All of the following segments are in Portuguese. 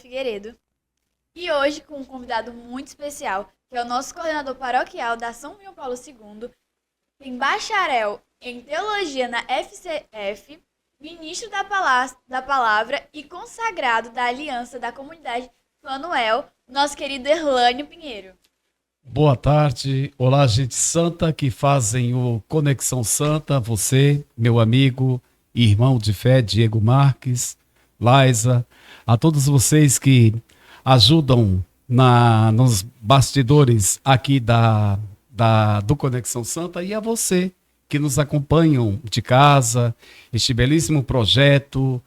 Figueiredo. E hoje com um convidado muito especial, que é o nosso coordenador paroquial da São João Paulo II, tem bacharel em teologia na FCF, ministro da palavra e consagrado da Aliança da Comunidade Fanuel, nosso querido Erlânio Pinheiro. Boa tarde, olá gente santa que fazem o Conexão Santa, você, meu amigo e irmão de fé, Diego Marques, Laisa, a todos vocês que ajudam nos bastidores aqui do Conexão Santa e a você que nos acompanham de casa, este belíssimo projeto,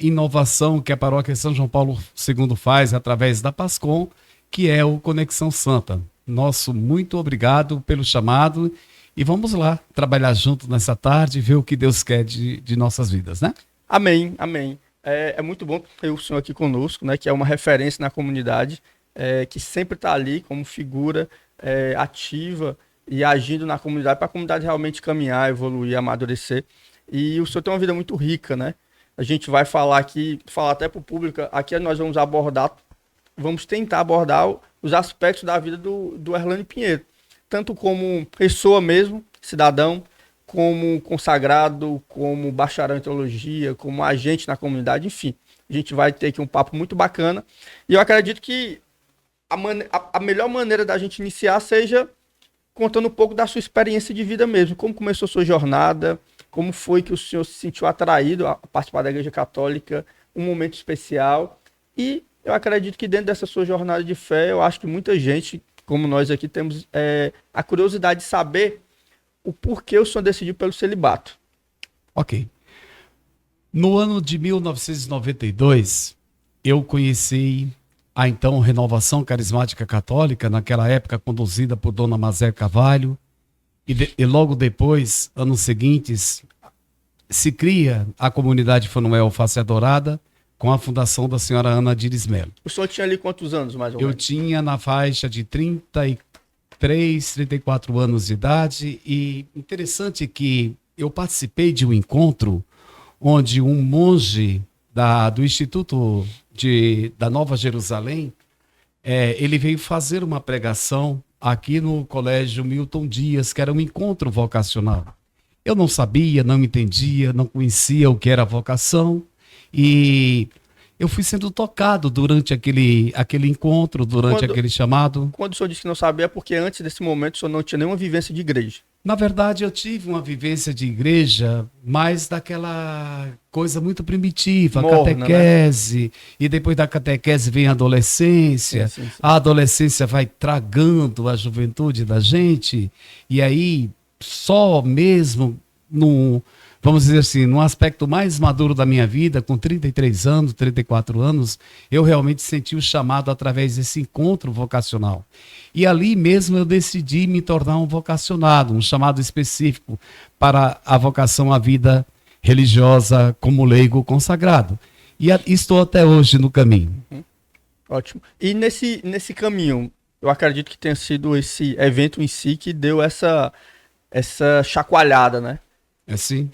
inovação que a Paróquia São João Paulo II faz através da PASCOM, que é o Conexão Santa. Nosso muito obrigado pelo chamado e vamos lá trabalhar junto nessa tarde e ver o que Deus quer de nossas vidas, né? Amém, amém. É muito bom ter o senhor aqui conosco, né, que é uma referência na comunidade, que sempre está ali como figura ativa e agindo na comunidade para a comunidade realmente caminhar, evoluir, amadurecer. E o senhor tem uma vida muito rica, né? A gente vai falar aqui, falar até para o público, aqui nós vamos tentar abordar os aspectos da vida do Erlânio Pinheiro, tanto como pessoa mesmo, cidadão, como consagrado, como bacharel em teologia, como agente na comunidade, enfim. A gente vai ter aqui um papo muito bacana. E eu acredito que a melhor maneira da gente iniciar seja contando um pouco da sua experiência de vida mesmo. Como começou a sua jornada, como foi que o senhor se sentiu atraído a participar da Igreja Católica, um momento especial. E eu acredito que dentro dessa sua jornada de fé, eu acho que muita gente, como nós aqui, temos a curiosidade de saber o porquê o senhor decidiu pelo celibato. Ok. No ano de 1992, eu conheci a então Renovação Carismática Católica, naquela época conduzida por Dona Mazé Carvalho, e logo depois, anos seguintes, se cria a comunidade Fanuel Face Adorada, com a fundação da senhora Ana Dires Melo. O senhor tinha ali quantos anos, mais ou menos? Eu tinha na faixa de 34 anos de idade, e interessante que eu participei de um encontro onde um monge do Instituto da Nova Jerusalém, ele veio fazer uma pregação aqui no Colégio Milton Dias, que era um encontro vocacional. Eu não sabia, não entendia, não conhecia o que era vocação, e eu fui sendo tocado durante aquele encontro, durante aquele chamado. Quando o senhor disse que não sabia, é porque antes desse momento o senhor não tinha nenhuma vivência de igreja. Na verdade, eu tive uma vivência de igreja, mas daquela coisa muito primitiva, morna, catequese, né? E depois da catequese vem a adolescência, sim. A adolescência vai tragando a juventude da gente, e aí só mesmo vamos dizer assim, no aspecto mais maduro da minha vida, com 33 anos, 34 anos, eu realmente senti o chamado através desse encontro vocacional. E ali mesmo eu decidi me tornar um vocacionado, um chamado específico para a vocação à vida religiosa como leigo consagrado. E estou até hoje no caminho. Ótimo. E nesse caminho, eu acredito que tenha sido esse evento em si que deu essa chacoalhada, né? Assim.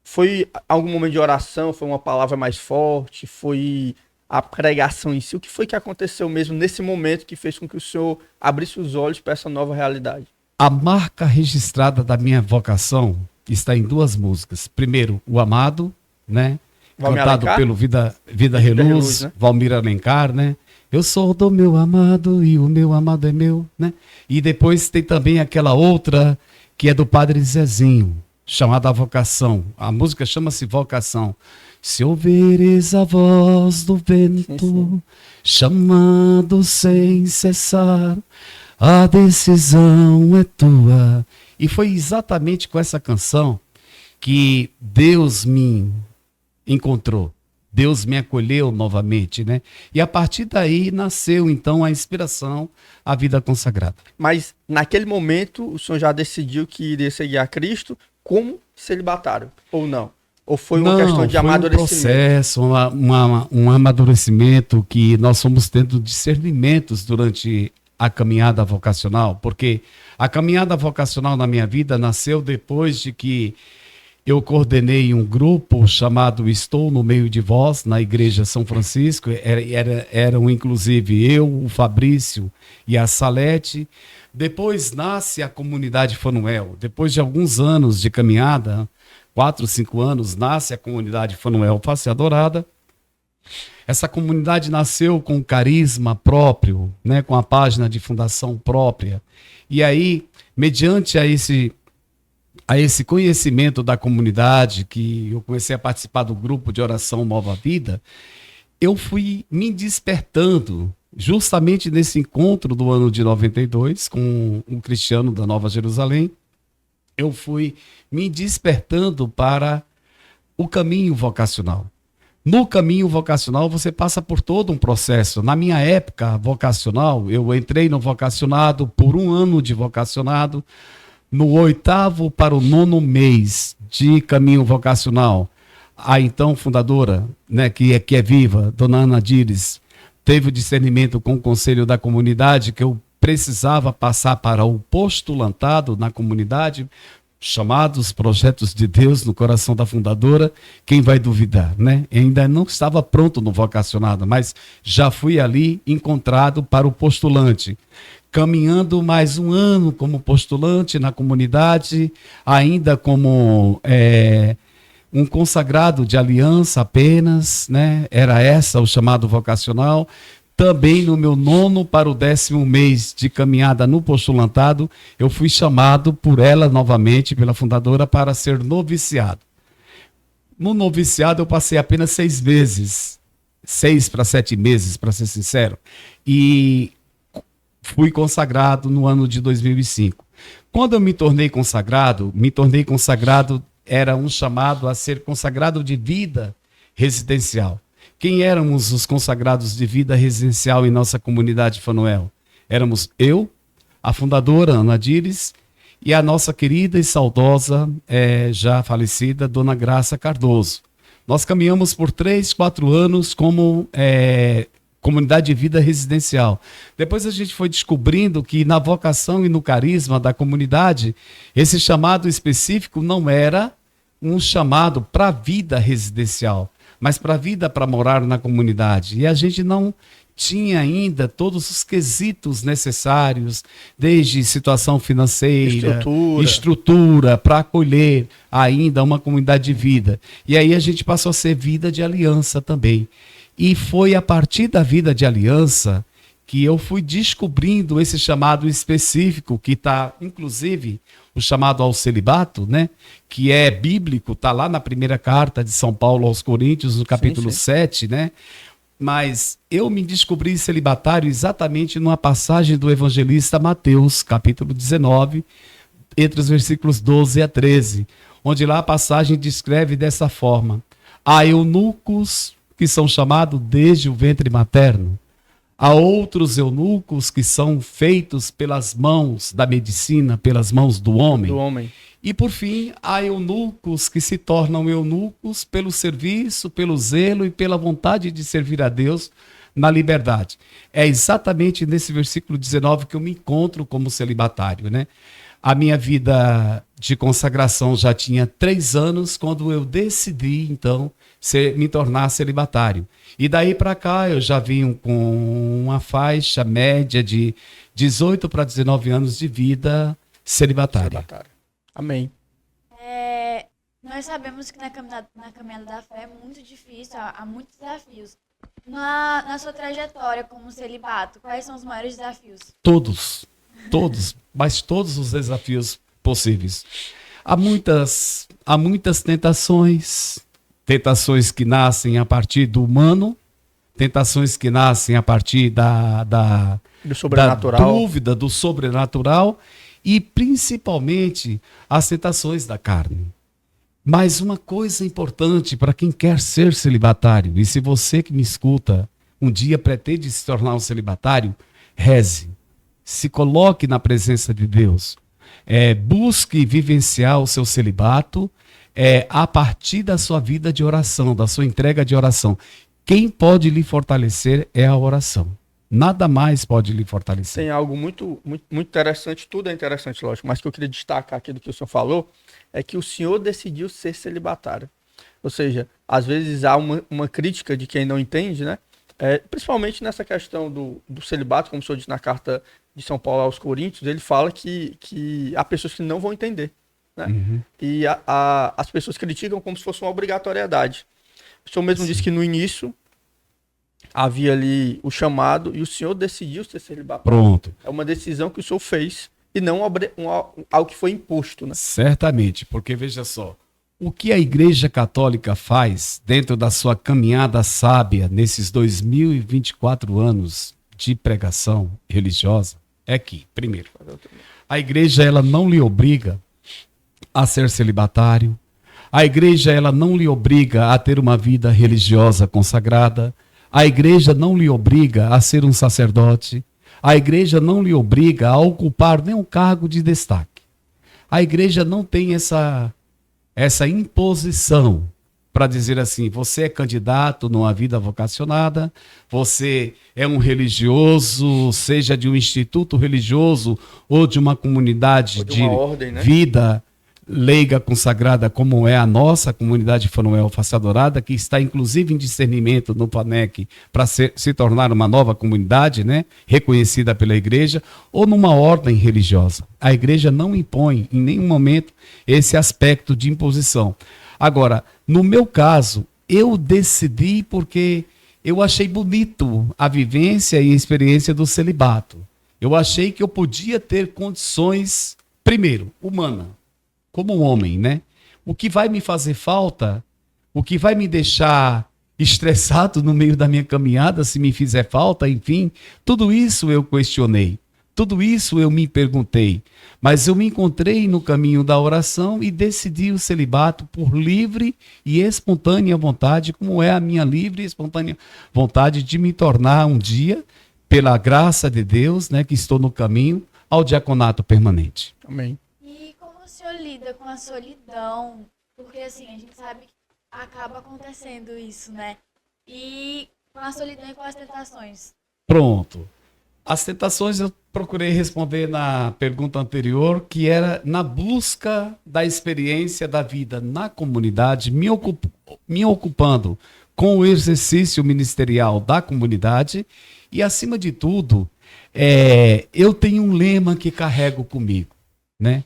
Foi algum momento de oração? Foi uma palavra mais forte? Foi a pregação em si? O que foi que aconteceu mesmo nesse momento que fez com que o senhor abrisse os olhos para essa nova realidade? A marca registrada da minha vocação está em duas músicas. Primeiro, O Amado, né? Cantado pelo Vida Reluz, né? Valmir Alencar, né? Eu sou do meu amado e o meu amado é meu, né? E depois tem também aquela outra que é do Padre Zezinho, chamada A Vocação. A música chama-se Vocação. Se ouveres a voz do vento, chamando sem cessar, a decisão é tua. E foi exatamente com essa canção que Deus me encontrou. Deus me acolheu novamente, né? E a partir daí nasceu, então, a inspiração, a vida consagrada. Mas, naquele momento, o senhor já decidiu que iria seguir a Cristo como celibatário, ou não? Ou foi uma questão de amadurecimento? Foi um processo, um amadurecimento que nós fomos tendo discernimentos durante a caminhada vocacional, porque a caminhada vocacional na minha vida nasceu depois de que eu coordenei um grupo chamado Estou no Meio de Vós, na Igreja São Francisco. Eram inclusive eu, o Fabrício e a Salete. Depois nasce a comunidade Fanuel. Depois de alguns anos de caminhada, 4, 5 anos, nasce a comunidade Fanuel Face Adorada. Essa comunidade nasceu com carisma próprio, né, com a página de fundação própria. E aí, mediante a esse conhecimento da comunidade, que eu comecei a participar do grupo de oração Nova Vida, eu fui me despertando, justamente nesse encontro do ano de 92, com um cristiano da Nova Jerusalém, eu fui me despertando para o caminho vocacional. No caminho vocacional, você passa por todo um processo. Na minha época vocacional, eu entrei no vocacionado por 1 ano de vocacionado. No 8º para o 9º mês de caminho vocacional, a então fundadora, né, que é viva, dona Ana Dires, teve o discernimento com o conselho da comunidade que eu precisava passar para o postulantado na comunidade, chamados Projetos de Deus no coração da fundadora. Quem vai duvidar, né? Ainda não estava pronto no vocacionado, mas já fui ali encontrado para o postulante. Caminhando mais 1 ano como postulante na comunidade, ainda como um consagrado de aliança apenas, né? Era essa o chamado vocacional. Também no meu 9º para o 10º mês de caminhada no postulantado, eu fui chamado por ela novamente, pela fundadora, para ser noviciado. No noviciado eu passei apenas 6 meses, 6 para 7 meses, para ser sincero, e fui consagrado no ano de 2005. Quando eu me tornei consagrado, era um chamado a ser consagrado de vida residencial. Quem éramos os consagrados de vida residencial em nossa comunidade Fanuel? Éramos eu, a fundadora Ana Dires e a nossa querida e saudosa, já falecida, Dona Graça Cardoso. Nós caminhamos por 3, 4 anos como comunidade de vida residencial. Depois a gente foi descobrindo que na vocação e no carisma da comunidade, esse chamado específico não era um chamado para a vida residencial, mas para a vida para morar na comunidade. E a gente não tinha ainda todos os quesitos necessários, desde situação financeira, estrutura para acolher ainda uma comunidade de vida. E aí a gente passou a ser vida de aliança também. E foi a partir da vida de aliança que eu fui descobrindo esse chamado específico, que está, inclusive, o chamado ao celibato, né? Que é bíblico, está lá na primeira carta de São Paulo aos Coríntios, no capítulo 7, né? Mas eu me descobri celibatário exatamente numa passagem do evangelista Mateus, capítulo 19, entre os versículos 12 a 13, onde lá a passagem descreve dessa forma: há eunucos que são chamados desde o ventre materno, há outros eunucos que são feitos pelas mãos da medicina, pelas mãos do homem. E por fim, há eunucos que se tornam eunucos pelo serviço, pelo zelo e pela vontade de servir a Deus na liberdade. É exatamente nesse versículo 19 que eu me encontro como celibatário, né? A minha vida de consagração já tinha 3 anos quando eu decidi, então, me tornar celibatário. E daí para cá eu já vim com uma faixa média de 18 para 19 anos de vida celibatária. Amém. Nós sabemos que na caminhada da fé é muito difícil, há muitos desafios. Na sua trajetória como celibato, quais são os maiores desafios? Todos, mas todos os desafios possíveis. Há muitas tentações que nascem a partir do humano, tentações que nascem a partir do sobrenatural, da dúvida do sobrenatural e principalmente as tentações da carne. Mas uma coisa importante para quem quer ser celibatário, e se você que me escuta um dia pretende se tornar um celibatário, reze, se coloque na presença de Deus, busque vivenciar o seu celibato, a partir da sua vida de oração, da sua entrega de oração. Quem pode lhe fortalecer é a oração. Nada mais pode lhe fortalecer. Tem algo muito, muito, muito interessante, tudo é interessante, lógico, mas que eu queria destacar aqui do que o senhor falou, é que o senhor decidiu ser celibatário. Ou seja, às vezes há uma crítica de quem não entende, né? Principalmente nessa questão do celibato, como o senhor disse na carta de São Paulo aos Coríntios, ele fala que há pessoas que não vão entender, né? Uhum. E as pessoas criticam como se fosse uma obrigatoriedade. O senhor mesmo disse que no início havia ali o chamado e o senhor decidiu ser celibatário. Pronto. É uma decisão que o senhor fez e não algo que foi imposto, né? Certamente, porque veja só, o que a Igreja Católica faz dentro da sua caminhada sábia nesses 2024 anos de pregação religiosa é que, primeiro, a Igreja ela não lhe obriga a ser celibatário, a Igreja ela não lhe obriga a ter uma vida religiosa consagrada, a Igreja não lhe obriga a ser um sacerdote, a Igreja não lhe obriga a ocupar nenhum cargo de destaque. A Igreja não tem essa imposição para dizer assim, você é candidato numa vida vocacionada, você é um religioso, seja de um instituto religioso ou de uma comunidade ou de uma ordem, né? Vida leiga consagrada, como é a nossa comunidade Fanuel Face Adorada, que está inclusive em discernimento no PANEC para se tornar uma nova comunidade, né, reconhecida pela igreja, ou numa ordem religiosa. A igreja não impõe em nenhum momento esse aspecto de imposição. Agora, no meu caso, eu decidi porque eu achei bonito a vivência e a experiência do celibato. Eu achei que eu podia ter condições, primeiro, humanas, como homem, né? O que vai me fazer falta, o que vai me deixar estressado no meio da minha caminhada, se me fizer falta, enfim, tudo isso eu questionei, tudo isso eu me perguntei, mas eu me encontrei no caminho da oração e decidi o celibato por livre e espontânea vontade, como é a minha livre e espontânea vontade de me tornar um dia, pela graça de Deus, né, que estou no caminho, ao diaconato permanente. Amém. O senhor lida com a solidão, porque assim, a gente sabe que acaba acontecendo isso, né? E com a solidão e com as tentações. Pronto. As tentações eu procurei responder na pergunta anterior, que era na busca da experiência da vida na comunidade, me ocupando com o exercício ministerial da comunidade e, acima de tudo, eu tenho um lema que carrego comigo, né?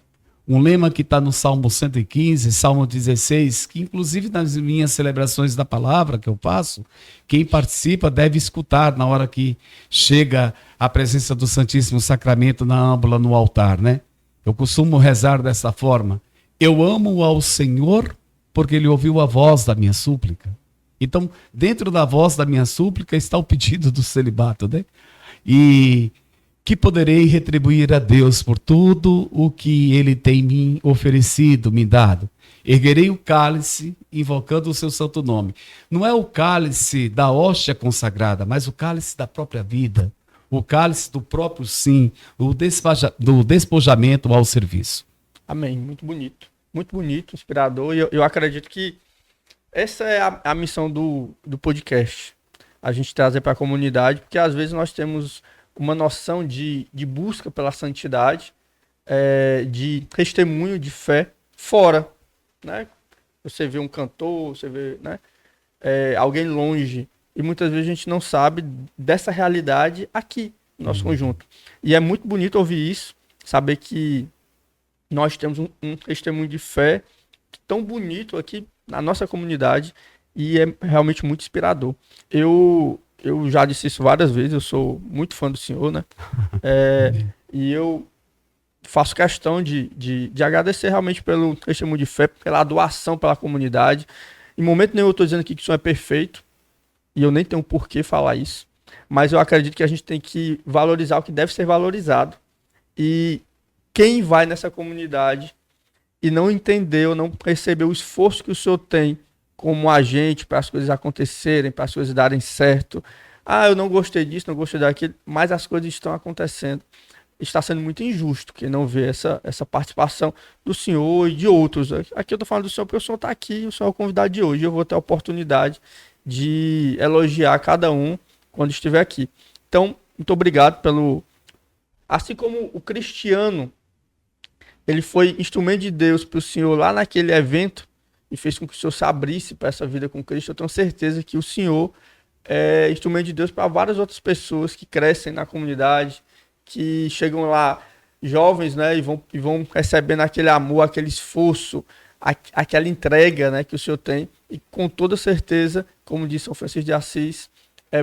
Um lema que está no Salmo 115, Salmo 16, que inclusive nas minhas celebrações da palavra que eu faço, quem participa deve escutar na hora que chega a presença do Santíssimo Sacramento na âmbula no altar, né? Eu costumo rezar dessa forma: eu amo ao Senhor porque Ele ouviu a voz da minha súplica. Então, dentro da voz da minha súplica está o pedido do celibato, né? E que poderei retribuir a Deus por tudo o que Ele tem me oferecido, me dado. Erguerei o cálice, invocando o seu santo nome. Não é o cálice da hóstia consagrada, mas o cálice da própria vida, o cálice do próprio sim, do despojamento ao serviço. Amém. Muito bonito, inspirador. E eu acredito que essa é a missão do podcast. A gente trazer para a comunidade, porque às vezes nós temos uma noção de busca pela santidade, de testemunho de fé fora, né? Você vê um cantor, você vê, né, alguém longe, e muitas vezes a gente não sabe dessa realidade aqui, no nosso conjunto. E é muito bonito ouvir isso, saber que nós temos um testemunho de fé tão bonito aqui na nossa comunidade, e é realmente muito inspirador. Eu já disse isso várias vezes, eu sou muito fã do senhor, né? E eu faço questão de agradecer realmente pelo testemunho de fé, pela doação pela comunidade. Em momento nenhum eu estou dizendo aqui que o senhor é perfeito, e eu nem tenho por que falar isso, mas eu acredito que a gente tem que valorizar o que deve ser valorizado. E quem vai nessa comunidade e não entendeu, não percebeu o esforço que o senhor tem como agente para as coisas acontecerem, para as coisas darem certo. Eu não gostei disso, não gostei daquilo, mas as coisas estão acontecendo. está sendo muito injusto que não vê essa participação do senhor e de outros. Aqui eu estou falando do senhor porque o senhor está aqui, o senhor é o convidado de hoje, eu vou ter a oportunidade de elogiar cada um quando estiver aqui. Então, muito obrigado pelo... Assim como o Cristiano, ele foi instrumento de Deus para o senhor lá naquele evento e fez com que o senhor se abrisse para essa vida com Cristo, eu tenho certeza que o senhor é instrumento de Deus para várias outras pessoas que crescem na comunidade, que chegam lá jovens, né, e vão recebendo aquele amor, aquele esforço, aquela entrega, né, que o senhor tem, e com toda certeza, como disse São Francisco de Assis,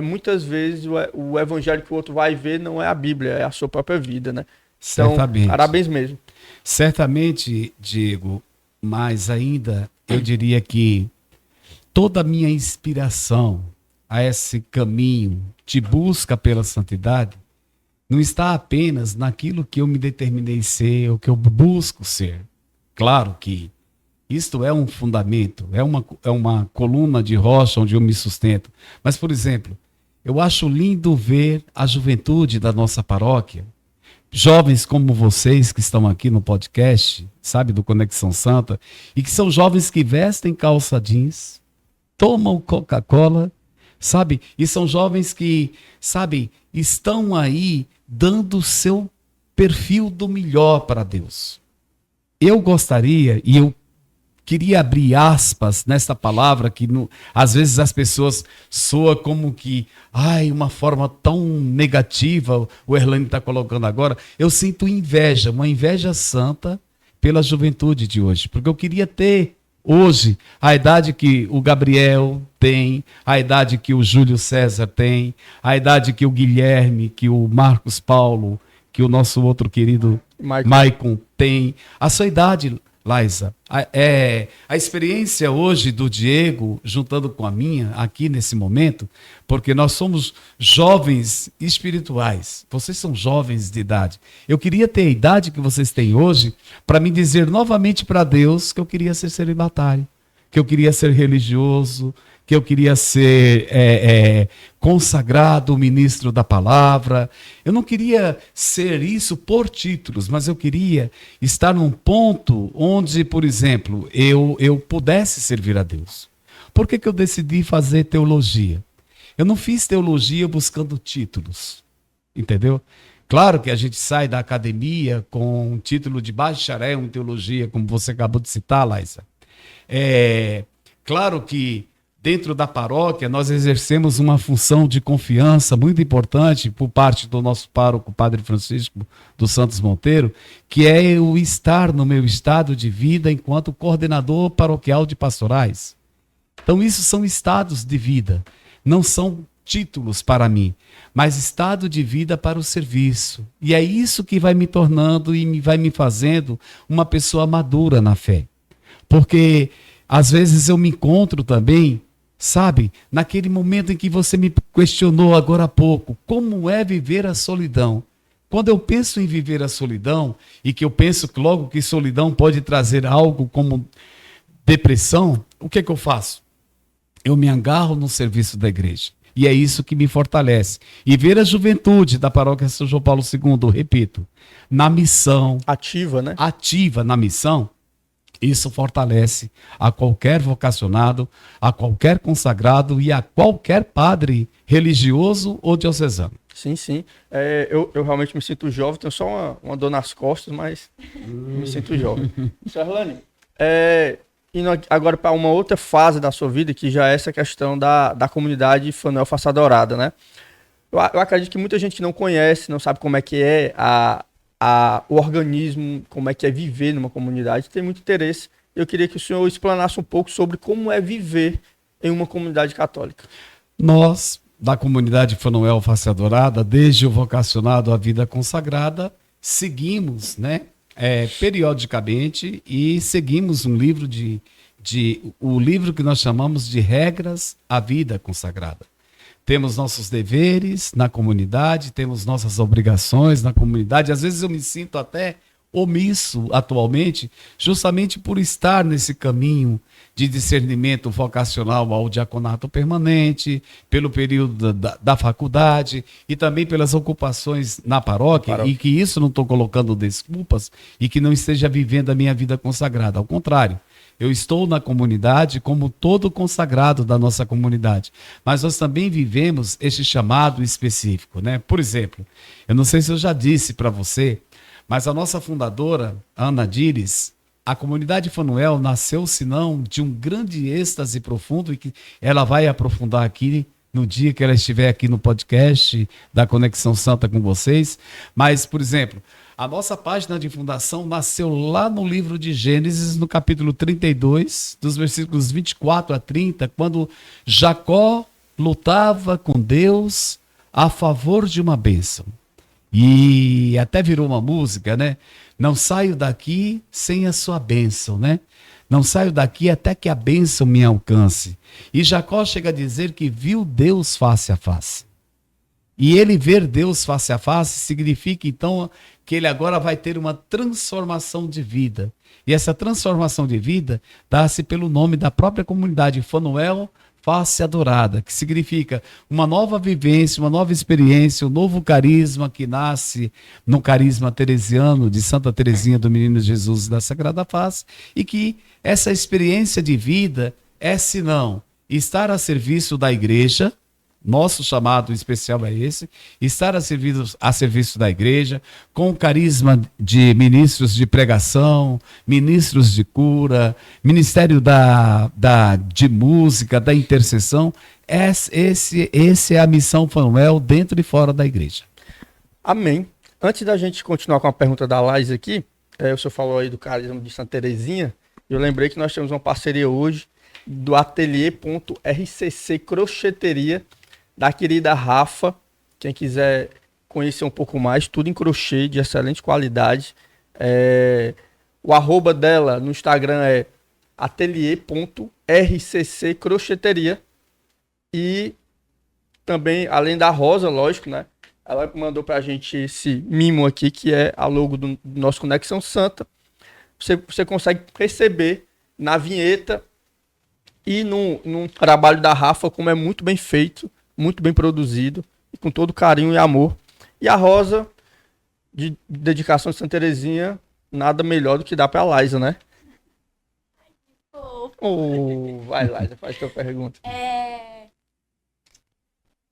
muitas vezes o evangelho que o outro vai ver não é a Bíblia, é a sua própria vida, né? Então, certamente. Parabéns mesmo. Certamente, Diego, mas ainda eu diria que toda a minha inspiração a esse caminho de busca pela santidade não está apenas naquilo que eu me determinei ser, ou que eu busco ser. Claro que isto é um fundamento, é uma coluna de rocha onde eu me sustento. Mas, por exemplo, eu acho lindo ver a juventude da nossa paróquia, jovens como vocês que estão aqui no podcast, sabe, do Conexão Santa, e que são jovens que vestem calça jeans, tomam Coca-Cola, sabe, e são jovens que, sabe, estão aí dando o seu perfil do melhor para Deus. Eu gostaria, e eu queria abrir aspas nessa palavra que às vezes as pessoas soam como que, uma forma tão negativa, o Erlane está colocando agora. Eu sinto inveja, uma inveja santa pela juventude de hoje, porque eu queria ter hoje a idade que o Gabriel tem, a idade que o Júlio César tem, a idade que o Guilherme, que o Marcos Paulo, que o nosso outro querido Maicon tem, a sua idade, Laisa. A experiência hoje do Diego, juntando com a minha, aqui nesse momento, porque nós somos jovens espirituais, vocês são jovens de idade. Eu queria ter a idade que vocês têm hoje para me dizer novamente para Deus que eu queria ser celibatário, que eu queria ser religioso, que eu queria ser consagrado ministro da palavra. Eu não queria ser isso por títulos, mas eu queria estar num ponto onde, por exemplo, eu pudesse servir a Deus. Por que eu decidi fazer teologia? Eu não fiz teologia buscando títulos, entendeu? Claro que a gente sai da academia com um título de bacharel em teologia, como você acabou de citar, Laisa. Claro que dentro da paróquia, nós exercemos uma função de confiança muito importante por parte do nosso pároco, Padre Francisco dos Santos Monteiro, que é o estar no meu estado de vida enquanto coordenador paroquial de pastorais. Então, isso são estados de vida, não são títulos para mim, mas estado de vida para o serviço. E é isso que vai me tornando e vai me fazendo uma pessoa madura na fé. Porque, às vezes, eu me encontro também, sabe, naquele momento em que você me questionou agora há pouco, como é viver a solidão? Quando eu penso em viver a solidão, e que eu penso que logo que solidão pode trazer algo como depressão, o que eu faço? Eu me agarro no serviço da igreja. E é isso que me fortalece. E ver a juventude da paróquia São João Paulo II, repito, na missão. Ativa, né? Ativa na missão. Isso fortalece a qualquer vocacionado, a qualquer consagrado e a qualquer padre religioso ou diocesano. Sim, sim. Eu realmente me sinto jovem, tenho só uma dor nas costas, mas me sinto jovem. Serlane, indo agora para uma outra fase da sua vida, que já é essa questão da comunidade Fanuel Face Adorada, né? Eu acredito que muita gente que não conhece, não sabe como é que é o organismo, como é que é viver numa comunidade, tem muito interesse. Eu queria que o senhor explanasse um pouco sobre como é viver em uma comunidade católica. Nós, da comunidade Fanuel Face Adorada, desde o vocacionado à vida consagrada, seguimos, né, periodicamente, e seguimos um livro o livro que nós chamamos de Regras à Vida Consagrada. Temos nossos deveres na comunidade, temos nossas obrigações na comunidade. Às vezes eu me sinto até omisso atualmente, justamente por estar nesse caminho de discernimento vocacional ao diaconato permanente, pelo período da faculdade e também pelas ocupações na paróquia, e que isso não estou colocando desculpas e que não esteja vivendo a minha vida consagrada. Ao contrário, eu estou na comunidade como todo consagrado da nossa comunidade, mas nós também vivemos este chamado específico, né? Por exemplo, eu não sei se eu já disse para você, mas a nossa fundadora, Ana Dires, a comunidade Fanuel nasceu, senão, de um grande êxtase profundo, e que ela vai aprofundar aqui no dia que ela estiver aqui no podcast da Conexão Santa com vocês. Mas, por exemplo, a nossa página de fundação nasceu lá no livro de Gênesis, no capítulo 32, dos versículos 24 a 30, quando Jacó lutava com Deus a favor de uma bênção. E até virou uma música, né? Não saio daqui sem a sua bênção, né? Não saio daqui até que a bênção me alcance. E Jacó chega a dizer que viu Deus face a face. E ele ver Deus face a face significa, então, que ele agora vai ter uma transformação de vida. E essa transformação de vida dá-se pelo nome da própria comunidade, Fanuel Face Adorada, que significa uma nova vivência, uma nova experiência, um novo carisma que nasce no carisma teresiano de Santa Teresinha do Menino Jesus e da Sagrada Face, e que essa experiência de vida é, senão, estar a serviço da igreja. Nosso chamado especial é esse, estar a serviço da igreja, com o carisma de ministros de pregação, ministros de cura, ministério de música, da intercessão. Esse é a missão Fanuel dentro e fora da igreja. Amém. Antes da gente continuar com a pergunta da Laís aqui, o senhor falou aí do carisma de Santa Teresinha, eu lembrei que nós temos uma parceria hoje do ateliê.rcc Crocheteria, da querida Rafa. Quem quiser conhecer um pouco mais, tudo em crochê de excelente qualidade. O arroba dela no Instagram é ateliê.rcc Crocheteria. E também, além da Rosa, lógico, né? Ela mandou pra gente esse mimo aqui, que é a logo do nosso Conexão Santa. Você consegue receber na vinheta e num trabalho da Rafa, como é muito bem feito, muito bem produzido e com todo carinho e amor. E a rosa de dedicação de Santa Teresinha, nada melhor do que dar pra Laísa, né? Vai, Laísa, faz tua pergunta.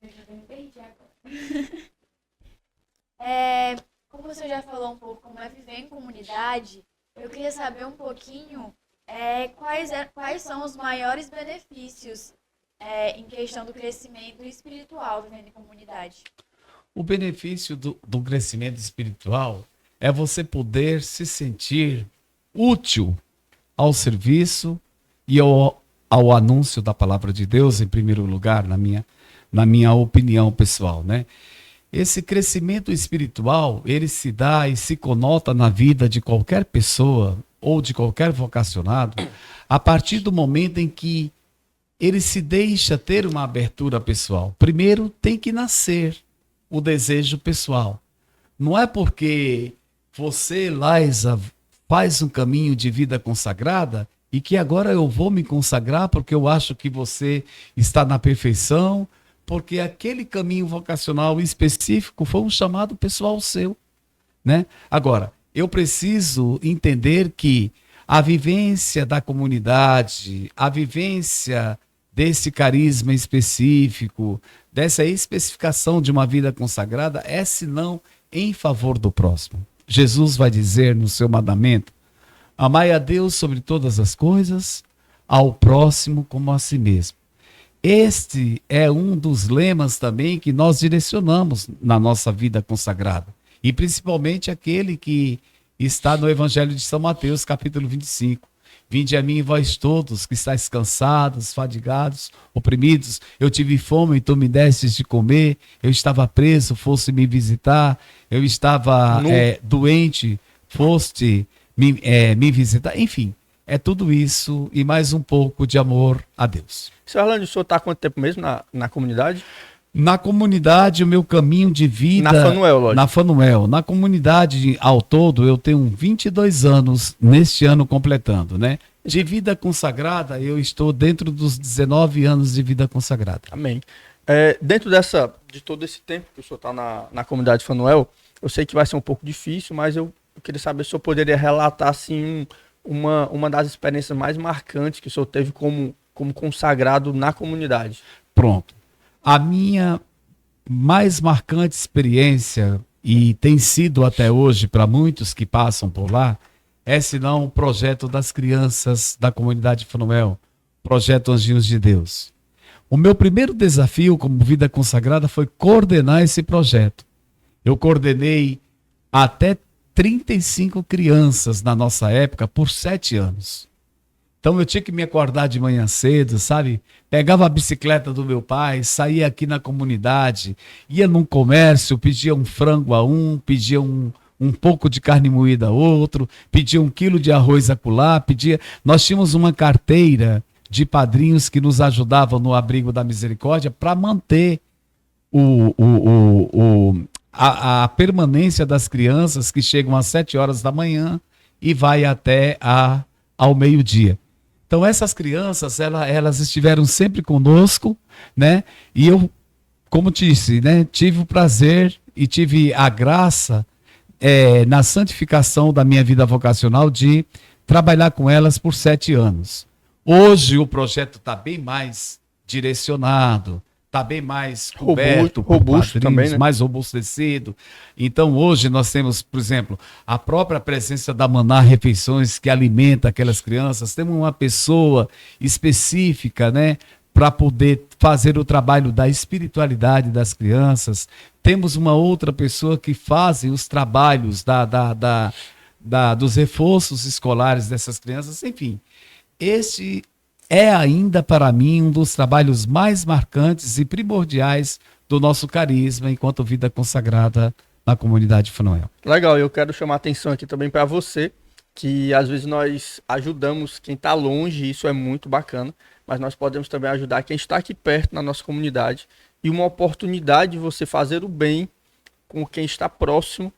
Eu já me perdi agora. Como você já falou um pouco como é viver em comunidade, eu queria saber um pouquinho quais são os maiores benefícios em questão do crescimento espiritual vivendo em comunidade. O benefício do crescimento espiritual é você poder se sentir útil ao serviço e ao anúncio da palavra de Deus, em primeiro lugar, na minha opinião pessoal, né? Esse crescimento espiritual, ele se dá e se conota na vida de qualquer pessoa ou de qualquer vocacionado a partir do momento em que ele se deixa ter uma abertura pessoal. Primeiro tem que nascer o desejo pessoal. Não é porque você, Laísa, faz um caminho de vida consagrada e que agora eu vou me consagrar porque eu acho que você está na perfeição, porque aquele caminho vocacional específico foi um chamado pessoal seu, né? Agora, eu preciso entender que a vivência da comunidade, a vivência desse carisma específico, dessa especificação de uma vida consagrada, é senão em favor do próximo. Jesus vai dizer no seu mandamento: amai a Deus sobre todas as coisas, ao próximo como a si mesmo. Este é um dos lemas também que nós direcionamos na nossa vida consagrada. E principalmente aquele que está no Evangelho de São Mateus, capítulo 25. Vinde a mim, vós todos, que estáis cansados, fadigados, oprimidos. Eu tive fome e tu me destes de comer. Eu estava preso, foste me visitar. Eu estava doente, foste me visitar. Enfim, é tudo isso e mais um pouco de amor a Deus. Seu Orlando, o senhor está há quanto tempo mesmo na comunidade? Na comunidade, o meu caminho de vida... Na Fanuel, lógico. Na Fanuel. Na comunidade, ao todo, eu tenho 22 anos, neste ano completando, né? De vida consagrada, eu estou dentro dos 19 anos de vida consagrada. Amém. Dentro de todo esse tempo que o senhor está na comunidade Fanuel, eu sei que vai ser um pouco difícil, mas eu queria saber se o senhor poderia relatar, assim, uma das experiências mais marcantes que o senhor teve como consagrado na comunidade. Pronto. A minha mais marcante experiência, e tem sido até hoje para muitos que passam por lá, é senão o projeto das crianças da comunidade Fanuel, projeto Anjinhos de Deus. O meu primeiro desafio como vida consagrada foi coordenar esse projeto. Eu coordenei até 35 crianças na nossa época por 7 anos. Então eu tinha que me acordar de manhã cedo, sabe? Pegava a bicicleta do meu pai, saía aqui na comunidade, ia num comércio, pedia um frango a um, pedia um pouco de carne moída a outro, pedia 1 quilo de arroz acolá, pedia... Nós tínhamos uma carteira de padrinhos que nos ajudavam no Abrigo da Misericórdia para manter a permanência das crianças que chegam às 7 horas da manhã e vai até ao meio-dia. Então essas crianças, elas estiveram sempre conosco, né? E eu, como disse, né, tive o prazer e tive a graça na santificação da minha vida vocacional de trabalhar com elas por 7 anos. Hoje o projeto está bem mais direcionado, está bem mais coberto, robusto também, né? Mais robustecido. Então hoje nós temos, por exemplo, a própria presença da Maná Refeições, que alimenta aquelas crianças. Temos uma pessoa específica, né, para poder fazer o trabalho da espiritualidade das crianças. Temos uma outra pessoa que faz os trabalhos dos reforços escolares dessas crianças. Enfim, esse é ainda para mim um dos trabalhos mais marcantes e primordiais do nosso carisma enquanto vida consagrada na comunidade Fanuel. Legal, eu quero chamar a atenção aqui também para você, que às vezes nós ajudamos quem está longe, isso é muito bacana, mas nós podemos também ajudar quem está aqui perto na nossa comunidade, e uma oportunidade de você fazer o bem com quem está próximo,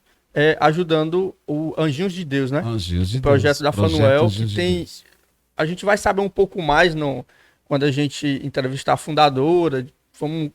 ajudando o Anjinhos de Deus, né? Anjinhos de o projeto Deus. Da Fanuel, que tem... A gente vai saber um pouco mais quando a gente entrevistar a fundadora, vamos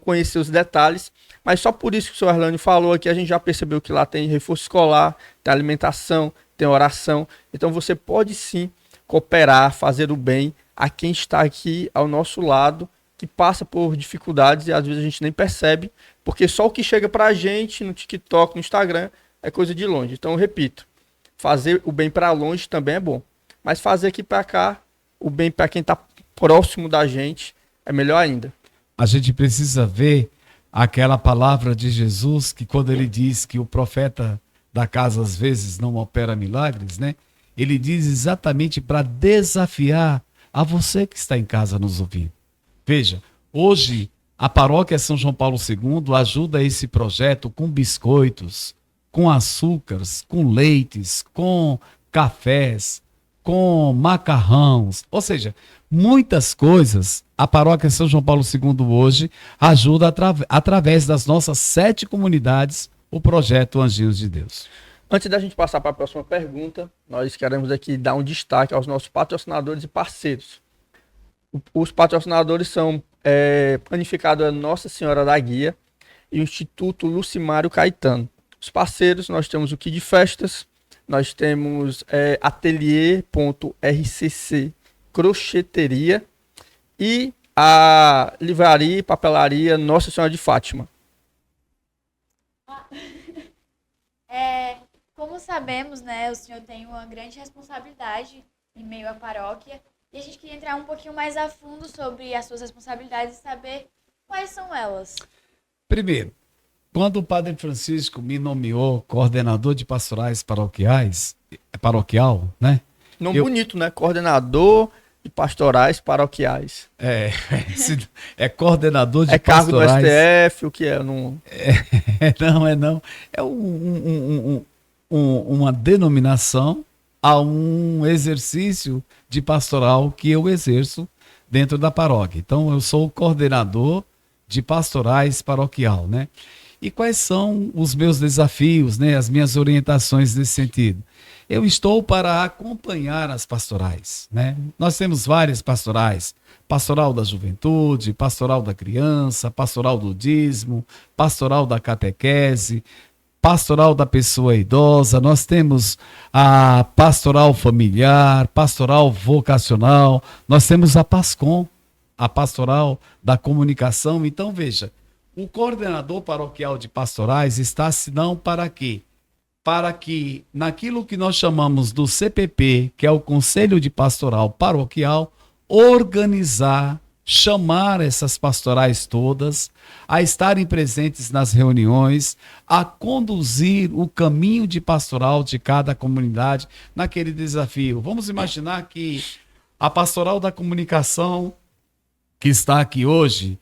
conhecer os detalhes, mas só por isso que o senhor Arlânio falou aqui, a gente já percebeu que lá tem reforço escolar, tem alimentação, tem oração, então você pode sim cooperar, fazer o bem a quem está aqui ao nosso lado, que passa por dificuldades e às vezes a gente nem percebe, porque só o que chega pra gente no TikTok, no Instagram, é coisa de longe. Então eu repito, fazer o bem para longe também é bom. Mas fazer aqui para cá, o bem para quem está próximo da gente, é melhor ainda. A gente precisa ver aquela palavra de Jesus, que quando ele diz que o profeta da casa às vezes não opera milagres, né? Ele diz exatamente para desafiar a você que está em casa nos ouvindo. Veja, hoje a paróquia São João Paulo II ajuda esse projeto com biscoitos, com açúcares, com leites, com cafés, com macarrões, ou seja, muitas coisas a paróquia São João Paulo II hoje ajuda através das nossas 7 comunidades o projeto Anjinhos de Deus. Antes da gente passar para a próxima pergunta, nós queremos aqui dar um destaque aos nossos patrocinadores e parceiros. Os patrocinadores são Planificadora Nossa Senhora da Guia e o Instituto Lucimário Caetano. Os parceiros, nós temos o Kid Festas, nós temos Atelier.rcc Crocheteria e a livraria e papelaria Nossa Senhora de Fátima. Como sabemos, né, o senhor tem uma grande responsabilidade em meio à paróquia e a gente queria entrar um pouquinho mais a fundo sobre as suas responsabilidades e saber quais são elas. Primeiro, quando o Padre Francisco me nomeou coordenador de pastorais paroquial, né? Nome bonito, né? Coordenador de pastorais paroquiais. É coordenador de pastorais. É cargo do STF, o que é? Não. Não. É uma denominação a um exercício de pastoral que eu exerço dentro da paróquia. Então, eu sou o coordenador de pastorais paroquial, né? E quais são os meus desafios, né? As minhas orientações nesse sentido? Eu estou para acompanhar as pastorais, né? Nós temos várias pastorais: pastoral da juventude, pastoral da criança, pastoral do dízimo, pastoral da catequese, pastoral da pessoa idosa. Nós temos a pastoral familiar, pastoral vocacional, nós temos a PASCOM, a pastoral da comunicação. Então, veja, o coordenador paroquial de pastorais está, senão, para quê? Para que, naquilo que nós chamamos do CPP, que é o Conselho de Pastoral Paroquial, organizar, chamar essas pastorais todas a estarem presentes nas reuniões, a conduzir o caminho de pastoral de cada comunidade naquele desafio. Vamos imaginar que a pastoral da comunicação, que está aqui hoje,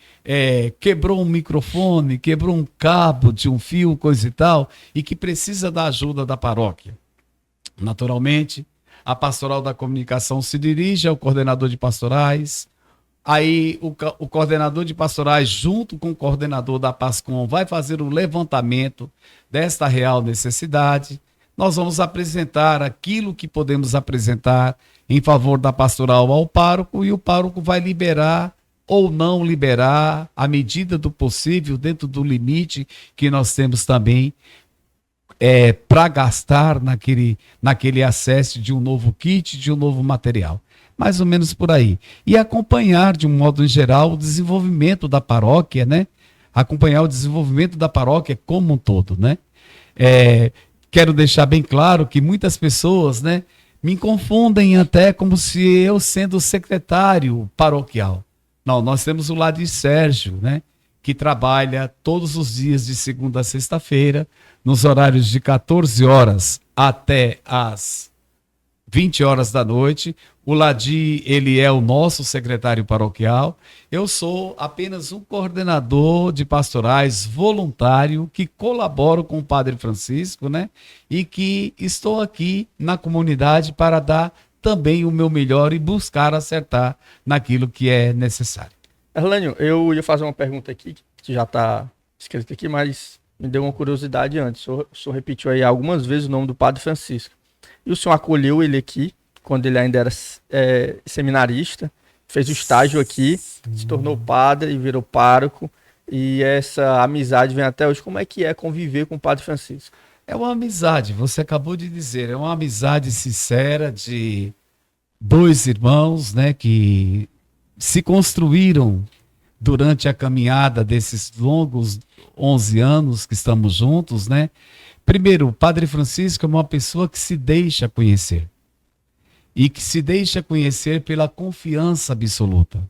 quebrou um microfone, quebrou um cabo de um fio, coisa e tal, e que precisa da ajuda da paróquia. Naturalmente, a pastoral da comunicação se dirige ao coordenador de pastorais. Aí o coordenador de pastorais, junto com o coordenador da PASCOM, vai fazer o levantamento desta real necessidade. Nós vamos apresentar aquilo que podemos apresentar em favor da pastoral ao pároco, e o pároco vai liberar ou não liberar, à medida do possível, dentro do limite que nós temos também, para gastar naquele acesso de um novo kit, de um novo material. Mais ou menos por aí. E acompanhar, de um modo geral, o desenvolvimento da paróquia, né? Acompanhar o desenvolvimento da paróquia como um todo, né? Quero deixar bem claro que muitas pessoas, né, me confundem até como se eu sendo secretário paroquial. Não, nós temos o Ladir Sérgio, né, que trabalha todos os dias de segunda a sexta-feira, nos horários de 14 horas até as 20 horas da noite. O Ladir, ele é o nosso secretário paroquial. Eu sou apenas um coordenador de pastorais voluntário que colaboro com o Padre Francisco, né? E que estou aqui na comunidade para dar também o meu melhor e buscar acertar naquilo que é necessário. Erlânio, eu ia fazer uma pergunta aqui, que já está escrita aqui, mas me deu uma curiosidade antes. O senhor repetiu aí algumas vezes o nome do Padre Francisco. E o senhor acolheu ele aqui, quando ele ainda era seminarista, fez o estágio aqui, se tornou padre e virou pároco, e essa amizade vem até hoje. Como é que é conviver com o Padre Francisco? É uma amizade, você acabou de dizer, é uma amizade sincera de dois irmãos, né, que se construíram durante a caminhada desses longos 11 anos que estamos juntos, né? Primeiro, o Padre Francisco é uma pessoa que se deixa conhecer. E que se deixa conhecer pela confiança absoluta.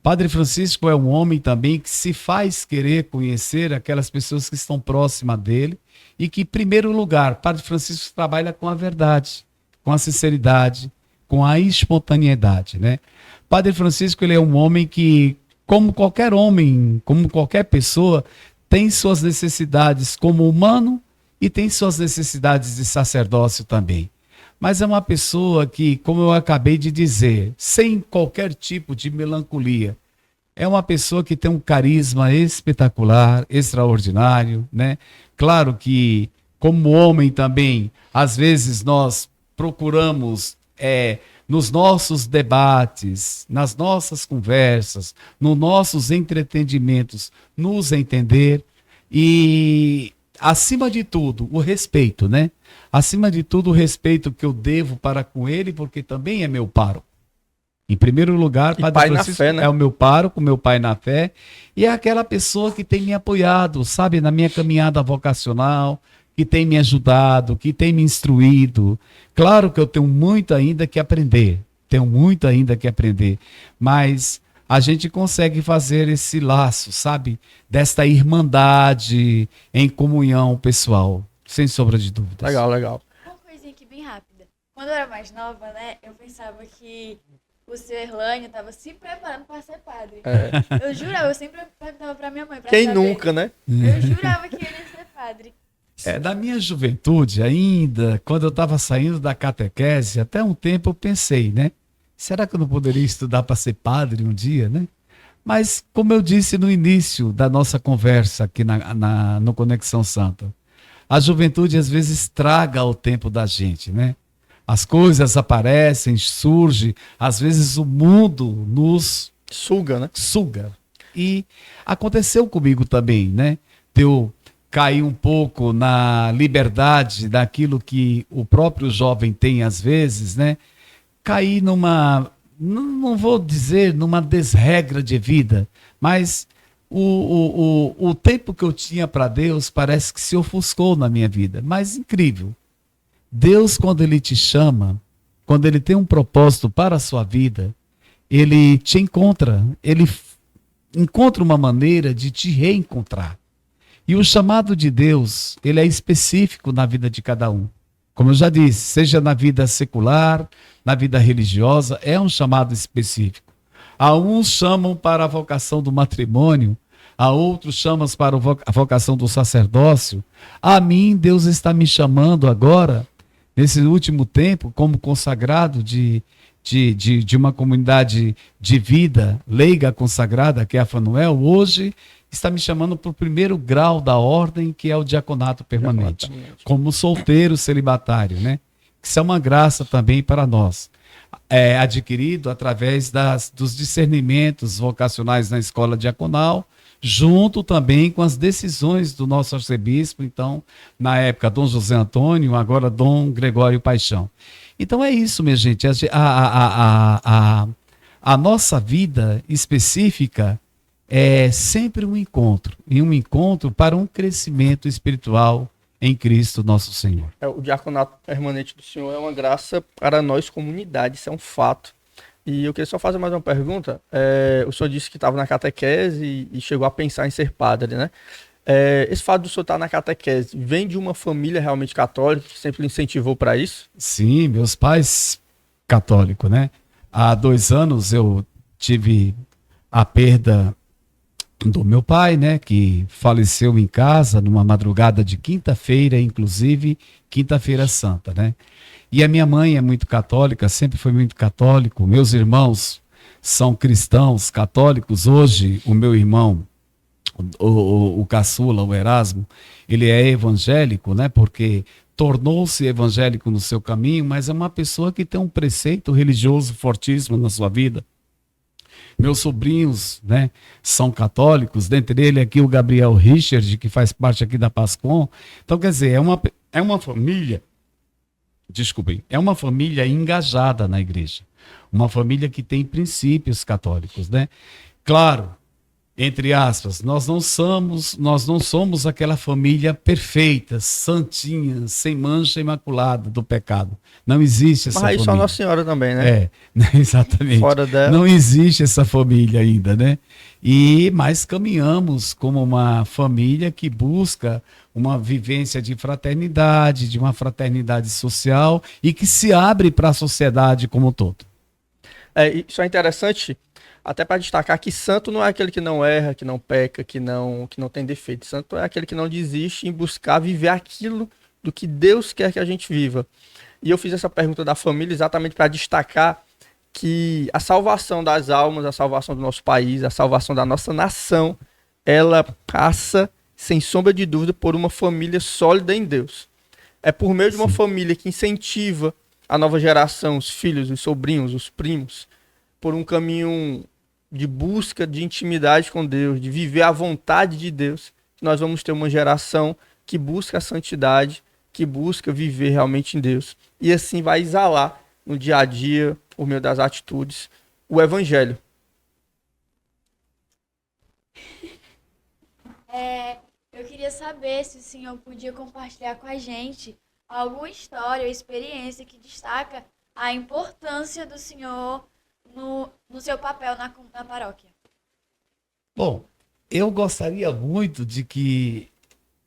Padre Francisco é um homem também que se faz querer conhecer aquelas pessoas que estão próximas dele, e que, em primeiro lugar, Padre Francisco trabalha com a verdade, com a sinceridade, com a espontaneidade, né? Padre Francisco, ele é um homem que, como qualquer homem, como qualquer pessoa, tem suas necessidades como humano e tem suas necessidades de sacerdócio também. Mas é uma pessoa que, como eu acabei de dizer, sem qualquer tipo de melancolia, é uma pessoa que tem um carisma espetacular, extraordinário, né? Claro que, como homem também, às vezes nós procuramos, nos nossos debates, nas nossas conversas, nos nossos entretendimentos, nos entender e, acima de tudo, o respeito, né? Acima de tudo, o respeito que eu devo para com ele, porque também é meu pároco. Em primeiro lugar, Padre Francisco fé, né? É o meu pároco, meu pai na fé, e é aquela pessoa que tem me apoiado, sabe, na minha caminhada vocacional, que tem me ajudado, que tem me instruído. Claro que eu tenho muito ainda que aprender, mas a gente consegue fazer esse laço, sabe, desta irmandade em comunhão pessoal, sem sombra de dúvidas. Legal, legal. Uma coisinha aqui bem rápida. Quando eu era mais nova, né, eu pensava que o seu Erlânio estava se preparando para ser padre. Eu jurava, eu sempre perguntava para minha mãe. Quem saber. Nunca, né? Eu jurava que ele ia ser padre. Da minha juventude ainda, quando eu estava saindo da catequese, até um tempo eu pensei, né? Será que eu não poderia estudar para ser padre um dia, né? Mas, como eu disse no início da nossa conversa aqui no Conexão Santa, a juventude às vezes estraga o tempo da gente, né? As coisas aparecem, surgem, às vezes o mundo nos suga, né? Suga. E aconteceu comigo também, né? Eu caí um pouco na liberdade daquilo que o próprio jovem tem às vezes, né? Caí numa, não vou dizer numa desregra de vida, mas o tempo que eu tinha para Deus parece que se ofuscou na minha vida. Mas incrível. Deus, quando Ele te chama, quando Ele tem um propósito para a sua vida, Ele te encontra, Ele encontra uma maneira de te reencontrar. E o chamado de Deus, ele é específico na vida de cada um. Como eu já disse, seja na vida secular, na vida religiosa, é um chamado específico. A uns chamam para a vocação do matrimônio, a outros chamam para a vocação do sacerdócio. A mim, Deus está me chamando agora, nesse último tempo, como consagrado de uma comunidade de vida leiga consagrada, que é a Fanuel. Hoje está me chamando para o primeiro grau da ordem, que é o diaconato permanente, como solteiro celibatário, né? Isso é uma graça também para nós. É adquirido através dos discernimentos vocacionais na escola diaconal, junto também com as decisões do nosso arcebispo, então, na época, Dom José Antônio, agora Dom Gregório Paixão. Então é isso, minha gente. A nossa vida específica é sempre um encontro, e um encontro para um crescimento espiritual em Cristo nosso Senhor. O diaconato permanente do Senhor é uma graça para nós, comunidade, isso é um fato. E eu queria só fazer mais uma pergunta. O senhor disse que estava na catequese e chegou a pensar em ser padre, né? Esse fato do senhor estar na catequese vem de uma família realmente católica que sempre lhe incentivou para isso? Sim, meus pais católicos, né? Há 2 anos eu tive a perda do meu pai, né, que faleceu em casa numa madrugada de quinta-feira, inclusive quinta-feira santa, né? E a minha mãe é muito católica, sempre foi muito católico. Meus irmãos são cristãos católicos. Hoje o meu irmão, o caçula, o Erasmo, ele é evangélico, né? Porque tornou-se evangélico no seu caminho, mas é uma pessoa que tem um preceito religioso fortíssimo na sua vida. Meus sobrinhos, né, são católicos, dentre eles aqui o Gabriel Richard, que faz parte aqui da Pascom. Então, quer dizer, é uma família, desculpem, é uma família engajada na igreja. Uma família que tem princípios católicos, né? Claro, entre aspas, nós não somos aquela família perfeita, santinha, sem mancha imaculada do pecado. Não existe essa família. Mas aí só Nossa Senhora também, né? Exatamente. Fora dela. Não existe essa família ainda, né? Mas caminhamos como uma família que busca uma vivência de fraternidade, de uma fraternidade social e que se abre para a sociedade como um todo. Isso é interessante, até para destacar que santo não é aquele que não erra, que não peca, que não tem defeito. Santo é aquele que não desiste em buscar viver aquilo do que Deus quer que a gente viva. E eu fiz essa pergunta da família exatamente para destacar que a salvação das almas, a salvação do nosso país, a salvação da nossa nação, ela passa, sem sombra de dúvida, por uma família sólida em Deus. É por meio de uma família que incentiva a nova geração, os filhos, os sobrinhos, os primos, por um caminho de busca de intimidade com Deus, de viver a vontade de Deus, que nós vamos ter uma geração que busca a santidade, que busca viver realmente em Deus. E assim vai exalar no dia a dia, por meio das atitudes, o Evangelho. Eu queria saber se o senhor podia compartilhar com a gente alguma história ou experiência que destaca a importância do senhor no seu papel na paróquia. Bom, eu gostaria muito de que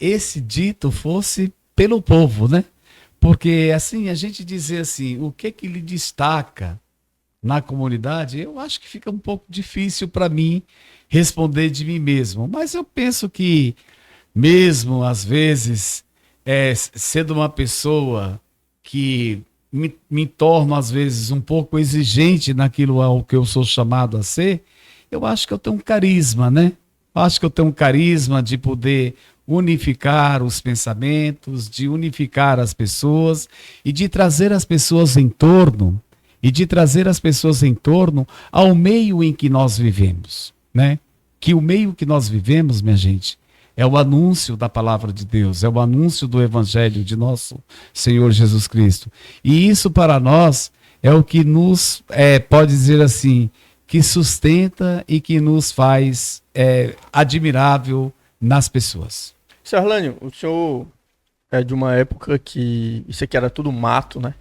esse dito fosse pelo povo, né? Porque, assim, a gente dizer assim, o que lhe destaca na comunidade, eu acho que fica um pouco difícil para mim responder de mim mesmo. Mas eu penso que, mesmo às vezes, sendo uma pessoa que me torno, às vezes, um pouco exigente naquilo ao que eu sou chamado a ser, Eu acho que eu tenho um carisma, né? Eu acho que eu tenho um carisma de poder unificar os pensamentos, de unificar as pessoas e de trazer as pessoas em torno, ao meio em que nós vivemos, né? Que o meio que nós vivemos, minha gente, é o anúncio da palavra de Deus, é o anúncio do evangelho de nosso Senhor Jesus Cristo. E isso para nós é o que nos, pode dizer assim, que sustenta e que nos faz admirável nas pessoas. Seu Arlânio, o senhor é de uma época que isso aqui era tudo mato, né?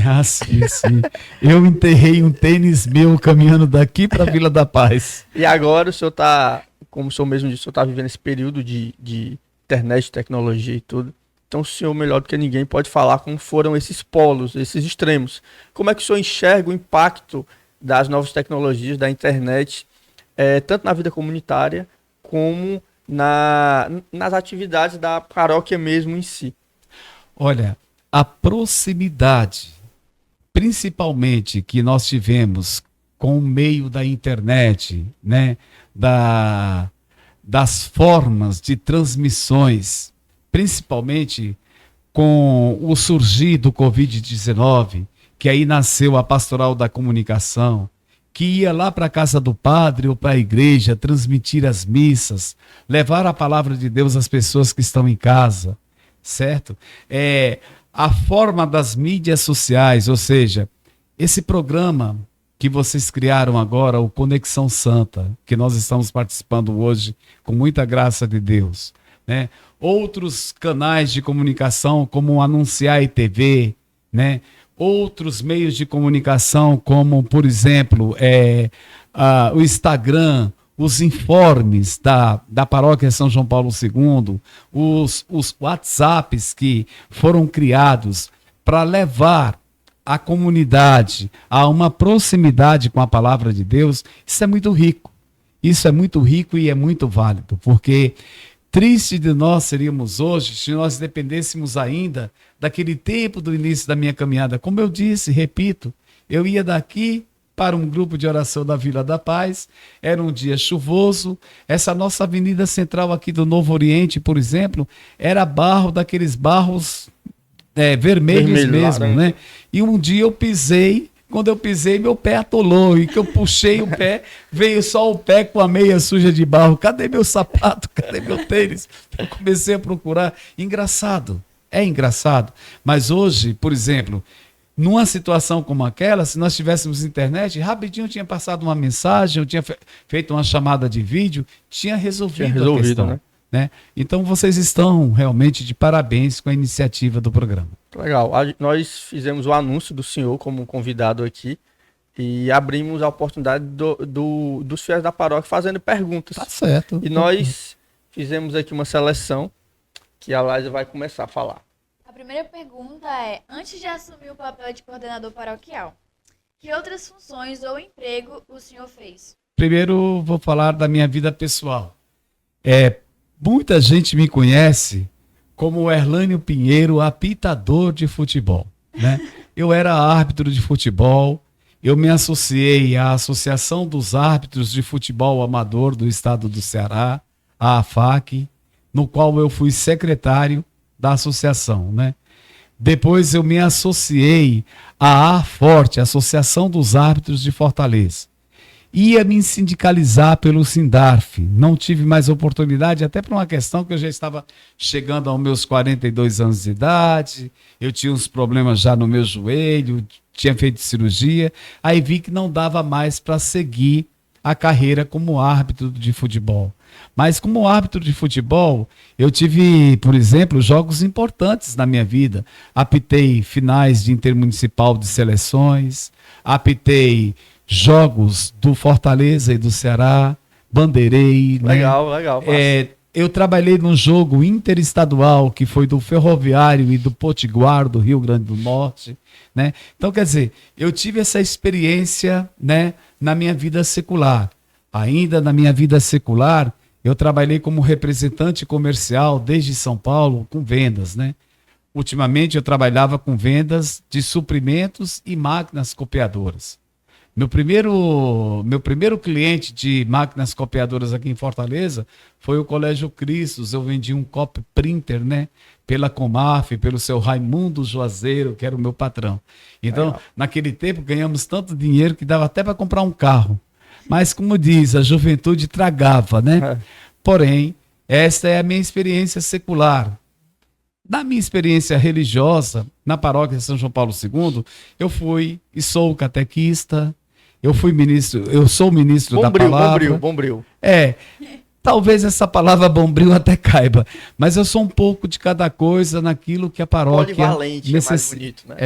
Ah, sim, sim. Eu enterrei um tênis meu caminhando daqui para a Vila da Paz. E agora o senhor está, como o senhor mesmo disse, o senhor está vivendo esse período de internet, tecnologia e tudo. Então o senhor, melhor do que ninguém, pode falar como foram esses polos, esses extremos. Como é que o senhor enxerga o impacto das novas tecnologias, da internet, tanto na vida comunitária como nas atividades da paróquia mesmo em si? Olha, a proximidade, principalmente que nós tivemos com o meio da internet, né, das formas de transmissões, principalmente com o surgir do Covid-19, que aí nasceu a Pastoral da Comunicação, que ia lá para a casa do padre ou para a igreja transmitir as missas, levar a palavra de Deus às pessoas que estão em casa, certo? A forma das mídias sociais, ou seja, esse programa que vocês criaram agora, o Conexão Santa, que nós estamos participando hoje com muita graça de Deus, né? Outros canais de comunicação como o Anunciar TV, né? Outros meios de comunicação como, por exemplo, o Instagram, os informes da Paróquia São João Paulo II, os WhatsApps que foram criados para levar a comunidade a uma proximidade com a palavra de Deus, isso é muito rico. Isso é muito rico e é muito válido, porque triste de nós seríamos hoje se nós dependêssemos ainda daquele tempo do início da minha caminhada. Como eu disse, repito, eu ia daqui para um grupo de oração da Vila da Paz, era um dia chuvoso, essa nossa avenida central aqui do Novo Oriente, por exemplo, era barro, daqueles barros vermelhos mesmo, né? E um dia eu pisei, quando eu pisei meu pé atolou, e que eu puxei o pé, veio só o pé com a meia suja de barro. Cadê meu sapato? Cadê meu tênis? Eu comecei a procurar. Engraçado, é engraçado. Mas hoje, por exemplo, numa situação como aquela, se nós tivéssemos internet, rapidinho eu tinha passado uma mensagem, eu tinha feito uma chamada de vídeo, tinha resolvido a questão. Né? Então vocês estão realmente de parabéns com a iniciativa do programa. Legal. Nós fizemos o anúncio do senhor como convidado aqui e abrimos a oportunidade dos fiéis da paróquia fazendo perguntas. Tá certo. E nós fizemos aqui uma seleção que a Laísa vai começar a falar. A primeira pergunta é: antes de assumir o papel de coordenador paroquial, que outras funções ou emprego o senhor fez? Primeiro vou falar da minha vida pessoal. Muita gente me conhece como o Erlânio Pinheiro, apitador de futebol, né? Eu era árbitro de futebol, eu me associei à Associação dos Árbitros de Futebol Amador do Estado do Ceará, a AFAC, no qual eu fui secretário da associação, né? Depois eu me associei à AFORTE, Associação dos Árbitros de Fortaleza. Ia me sindicalizar pelo Sindarf, não tive mais oportunidade, até por uma questão que eu já estava chegando aos meus 42 anos de idade, eu tinha uns problemas já no meu joelho, tinha feito cirurgia, aí vi que não dava mais para seguir a carreira como árbitro de futebol. Mas como árbitro de futebol, eu tive, por exemplo, jogos importantes na minha vida. Apitei finais de intermunicipal de seleções, apitei jogos do Fortaleza e do Ceará, bandeirei. Legal, né? Legal. Eu trabalhei num jogo interestadual que foi do Ferroviário e do Potiguar, do Rio Grande do Norte. Né? Então, quer dizer, eu tive essa experiência, né, na minha vida secular. Ainda na minha vida secular, eu trabalhei como representante comercial desde São Paulo com vendas, né? Ultimamente eu trabalhava com vendas de suprimentos e máquinas copiadoras. Meu primeiro cliente de máquinas copiadoras aqui em Fortaleza foi o Colégio Cristos. Eu vendi um copy printer, né? Pela Comaf, pelo seu Raimundo Juazeiro, que era o meu patrão. Então, legal. Naquele tempo, ganhamos tanto dinheiro que dava até para comprar um carro. Mas, como diz, a juventude tragava, né? Porém, esta é a minha experiência secular. Na minha experiência religiosa, na paróquia de São João Paulo II, eu fui e sou catequista, eu sou ministro da palavra. Bombril. Talvez essa palavra bombril até caiba, mas eu sou um pouco de cada coisa naquilo que a paróquia polivalente, é mais bonito, né?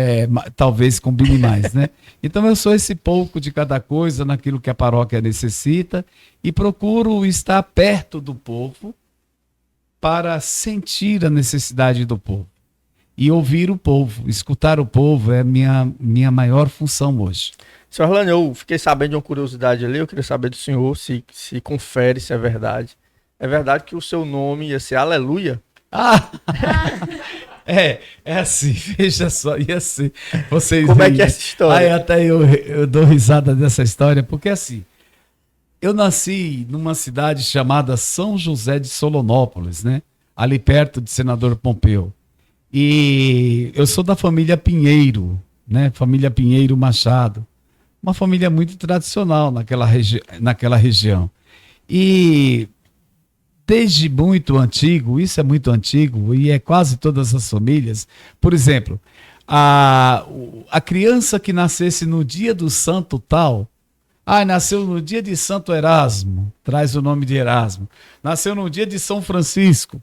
Talvez combine mais, né? Então eu sou esse pouco de cada coisa naquilo que a paróquia necessita e procuro estar perto do povo para sentir a necessidade do povo e ouvir o povo, escutar o povo é minha maior função hoje. Senhor Orlando, eu fiquei sabendo de uma curiosidade ali, eu queria saber do senhor se confere se é verdade. É verdade que o seu nome ia ser Aleluia? É assim, veja só, ia ser. Vocês como é que é essa história? Aí até eu dou risada dessa história, porque assim, eu nasci numa cidade chamada São José de Solonópolis, né? Ali perto de Senador Pompeu. E eu sou da família Pinheiro, né? Família Pinheiro Machado. Uma família muito tradicional naquela região. E desde muito antigo, isso é muito antigo, e é quase todas as famílias. Por exemplo, a criança que nascesse no dia do santo tal, nasceu no dia de Santo Erasmo, traz o nome de Erasmo. Nasceu no dia de São Francisco,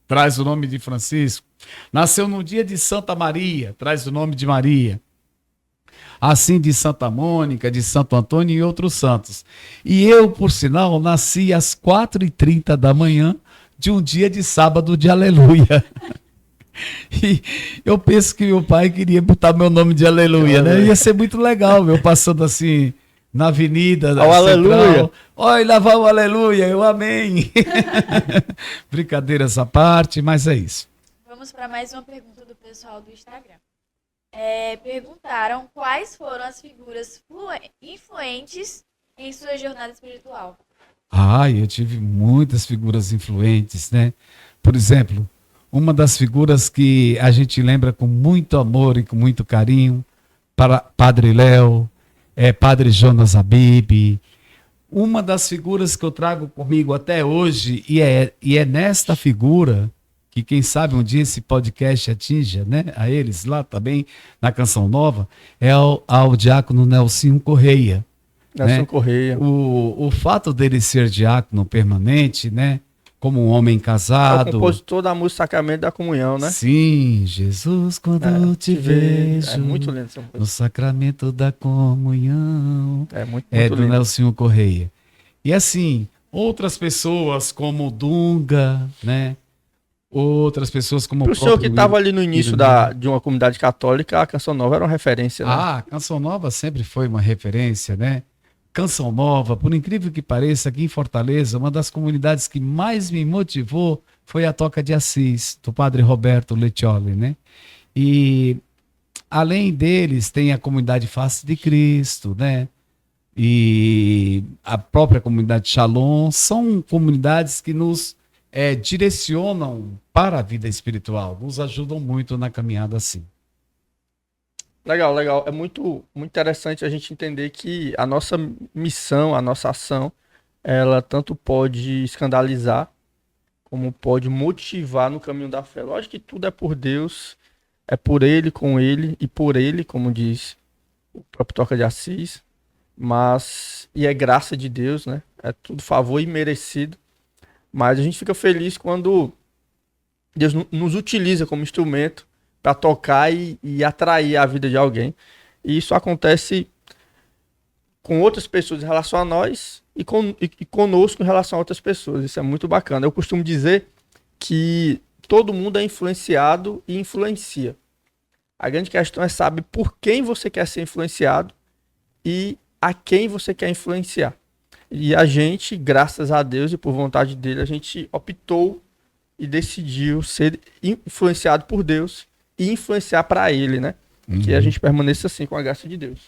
traz o nome de Francisco. Nasceu no dia de Santa Maria, traz o nome de Maria. Assim de Santa Mônica, de Santo Antônio e outros santos. E eu, por sinal, nasci às 4h30 da manhã de um dia de sábado de Aleluia. E eu penso que meu pai queria botar meu nome de Aleluia, né? Ia ser muito legal, eu passando assim na avenida. Ao Aleluia. Olha, lá vai o Aleluia, eu amém. Brincadeira essa parte, mas é isso. Vamos para mais uma pergunta do pessoal do Instagram. Perguntaram quais foram as figuras influentes em sua jornada espiritual. Eu tive muitas figuras influentes, né? Por exemplo, uma das figuras que a gente lembra com muito amor e com muito carinho, para Padre Léo, Padre Jonas Abib. Uma das figuras que eu trago comigo até hoje, e é nesta figura que quem sabe um dia esse podcast atinja, né, a eles lá também, na Canção Nova, é ao diácono Nelsinho Correia. Nelson, né? Correia. O fato dele ser diácono permanente, né, como um homem casado... É o compositor da música Sacramento da Comunhão, né? Sim, Jesus, quando te vejo... É muito lindo. No Sacramento da Comunhão. É muito do lindo. Nelsinho Correia. E assim, outras pessoas como Dunga, né? Outras pessoas como o senhor que estava ali no início de uma comunidade católica, a Canção Nova era uma referência, né? A Canção Nova sempre foi uma referência, né? Canção Nova, por incrível que pareça, aqui em Fortaleza, uma das comunidades que mais me motivou foi a Toca de Assis, do padre Roberto Leccioli, né? E além deles, tem a comunidade Face de Cristo, né? E a própria comunidade Shalom, são comunidades que nos direcionam para a vida espiritual, nos ajudam muito na caminhada assim. Legal. É muito interessante a gente entender que a nossa missão, a nossa ação, ela tanto pode escandalizar, como pode motivar no caminho da fé. Lógico que tudo é por Deus, é por Ele, com Ele e por Ele, como diz o próprio Toca de Assis, e é graça de Deus, né? É tudo favor imerecido. Mas a gente fica feliz quando Deus nos utiliza como instrumento para tocar e atrair a vida de alguém. E isso acontece com outras pessoas em relação a nós e conosco em relação a outras pessoas. Isso é muito bacana. Eu costumo dizer que todo mundo é influenciado e influencia. A grande questão é saber por quem você quer ser influenciado e a quem você quer influenciar. E a gente, graças a Deus e por vontade dele, a gente optou e decidiu ser influenciado por Deus e influenciar para ele, né? Que a gente permaneça assim com a graça de Deus.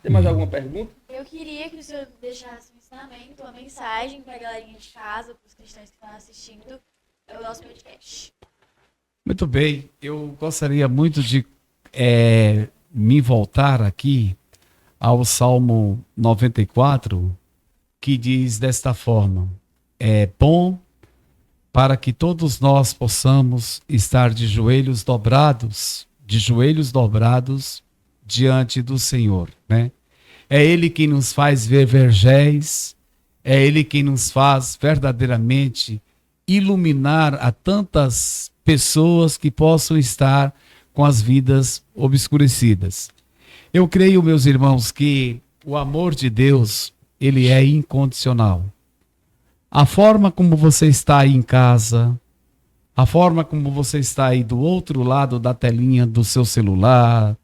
Tem mais alguma pergunta? eu queria que o senhor deixasse um ensinamento, uma mensagem para a galerinha de casa, para os cristãos que estão assistindo o nosso podcast. Muito bem, eu gostaria muito de me voltar aqui ao Salmo 94, que diz desta forma: é bom para que todos nós possamos estar de joelhos dobrados diante do Senhor, né? É Ele quem nos faz ver vergéis, é Ele quem nos faz verdadeiramente iluminar a tantas pessoas que possam estar com as vidas obscurecidas. Eu creio, meus irmãos, que o amor de Deus, ele é incondicional. A forma como você está aí em casa, a forma como você está aí do outro lado da telinha do seu celular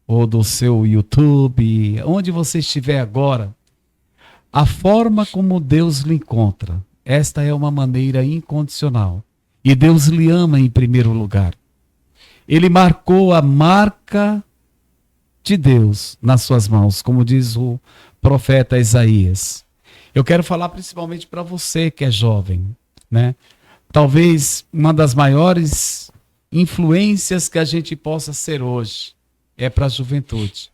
ou do seu YouTube, onde você estiver agora, a forma como Deus lhe encontra, esta é uma maneira incondicional. E Deus lhe ama em primeiro lugar. Ele marcou a marca de Deus nas suas mãos, como diz o profeta Isaías. Eu quero falar principalmente para você que é jovem, né? Talvez uma das maiores influências que a gente possa ser hoje é para a juventude.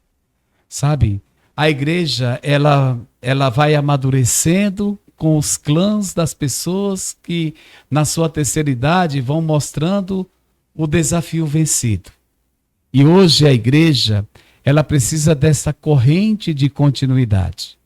Sabe? A igreja, ela vai amadurecendo com os clãs das pessoas que, na sua terceira idade, vão mostrando o desafio vencido. E hoje a igreja, ela precisa dessa corrente de continuidade.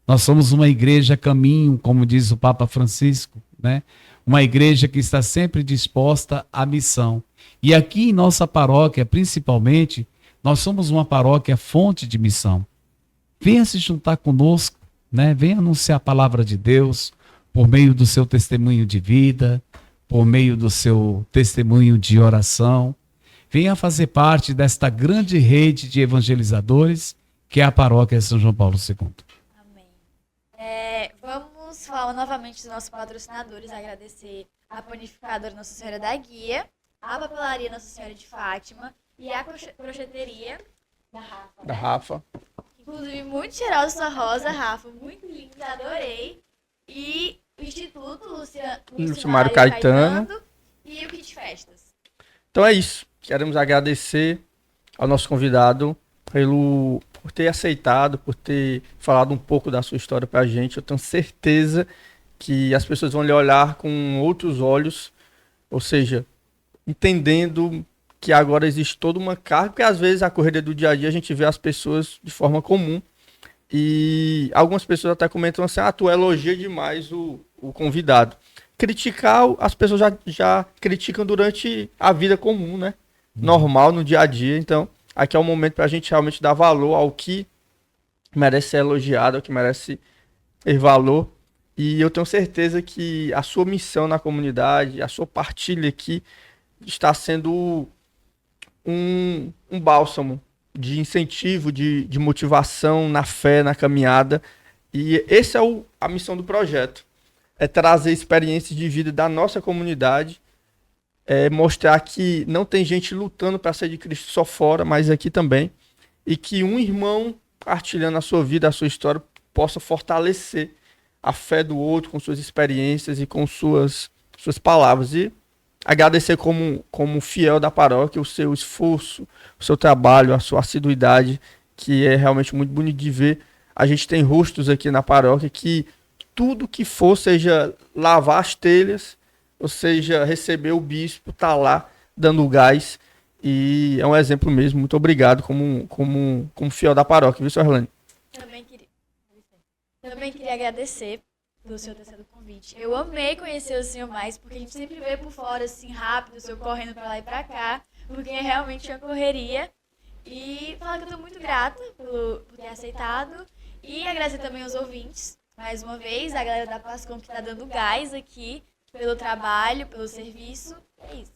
Nós somos uma igreja caminho, como diz o Papa Francisco, né? Uma igreja que está sempre disposta à missão. E aqui em nossa paróquia, principalmente, nós somos uma paróquia fonte de missão. Venha se juntar conosco, né? Venha anunciar a palavra de Deus por meio do seu testemunho de vida, por meio do seu testemunho de oração. Venha fazer parte desta grande rede de evangelizadores que é a paróquia São João Paulo II. Amém. Vamos falar novamente dos nossos patrocinadores, agradecer a Panificadora Nossa Senhora da Guia, a Papelaria Nossa Senhora de Fátima e a crocheteria da Rafa. Inclusive, muito cheirosa sua rosa, Rafa. Muito linda, adorei. E o Instituto Lúcio Mário Caetano e o Kit Festas. Então é isso. Queremos agradecer ao nosso convidado por ter aceitado, por ter falado um pouco da sua história pra gente. Eu tenho certeza que as pessoas vão lhe olhar com outros olhos, ou seja, entendendo que agora existe toda uma carga, porque às vezes a correria do dia a dia a gente vê as pessoas de forma comum e algumas pessoas até comentam assim, tu elogia demais o convidado. Criticar, as pessoas já criticam durante a vida comum, né? Normal, no dia a dia. Então, aqui é o momento para a gente realmente dar valor ao que merece ser elogiado, ao que merece ter valor. E eu tenho certeza que a sua missão na comunidade, a sua partilha aqui está sendo um bálsamo de incentivo, de motivação na fé, na caminhada. E essa é a missão do projeto. É trazer experiências de vida da nossa comunidade, mostrar que não tem gente lutando para ser de Cristo só fora, mas aqui também. E que um irmão partilhando a sua vida, a sua história, possa fortalecer a fé do outro com suas experiências e com suas palavras. E agradecer como fiel da paróquia o seu esforço, o seu trabalho, a sua assiduidade, que é realmente muito bonito de ver. A gente tem rostos aqui na paróquia que tudo que for, seja lavar as telhas, ou seja, receber o bispo, tá lá dando gás. E é um exemplo mesmo. Muito obrigado como fiel da paróquia, viu, Sr. Erlane? Também queria agradecer pelo seu terceiro convite. Eu amei conhecer o senhor mais, porque a gente sempre vê por fora, assim, rápido, o senhor correndo pra lá e pra cá, porque é realmente uma correria. E falar que eu tô muito grata por ter aceitado. E agradecer também aos ouvintes, mais uma vez, a galera da Pascom que tá dando gás aqui, pelo trabalho, pelo serviço. É isso.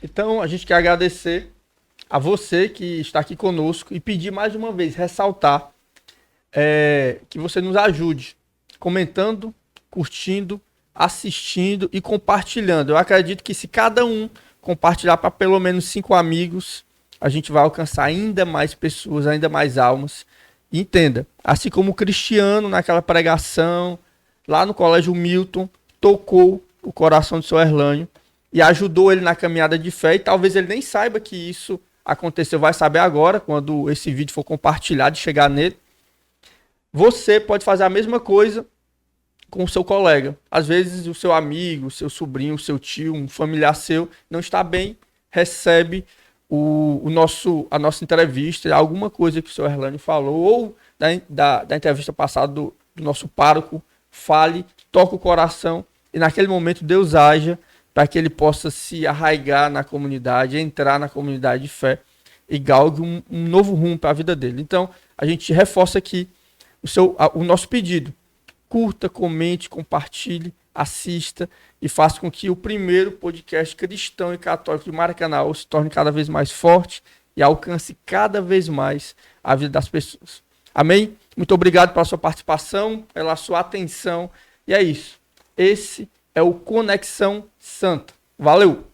Então, a gente quer agradecer a você que está aqui conosco e pedir mais uma vez, ressaltar que você nos ajude comentando, curtindo, assistindo e compartilhando. Eu acredito que se cada um compartilhar para pelo menos 5 amigos, a gente vai alcançar ainda mais pessoas, ainda mais almas. Entenda, assim como o Cristiano naquela pregação, lá no Colégio Milton, tocou o coração do seu Erlânio e ajudou ele na caminhada de fé, e talvez ele nem saiba que isso aconteceu, vai saber agora, quando esse vídeo for compartilhado e chegar nele. Você pode fazer a mesma coisa com o seu colega. Às vezes o seu amigo, o seu sobrinho, o seu tio, um familiar seu não está bem, recebe a nossa entrevista, alguma coisa que o seu Erlânio falou, ou da entrevista passada do nosso pároco, fale, toca o coração, e naquele momento Deus haja para que ele possa se arraigar na comunidade, entrar na comunidade de fé e galgue um novo rumo para a vida dele. Então, a gente reforça aqui o nosso pedido. Curta, comente, compartilhe, assista e faça com que o primeiro podcast cristão e católico de Maracanã se torne cada vez mais forte e alcance cada vez mais a vida das pessoas. Amém? Muito obrigado pela sua participação, pela sua atenção. E é isso. Esse é o Conexão Santa. Valeu!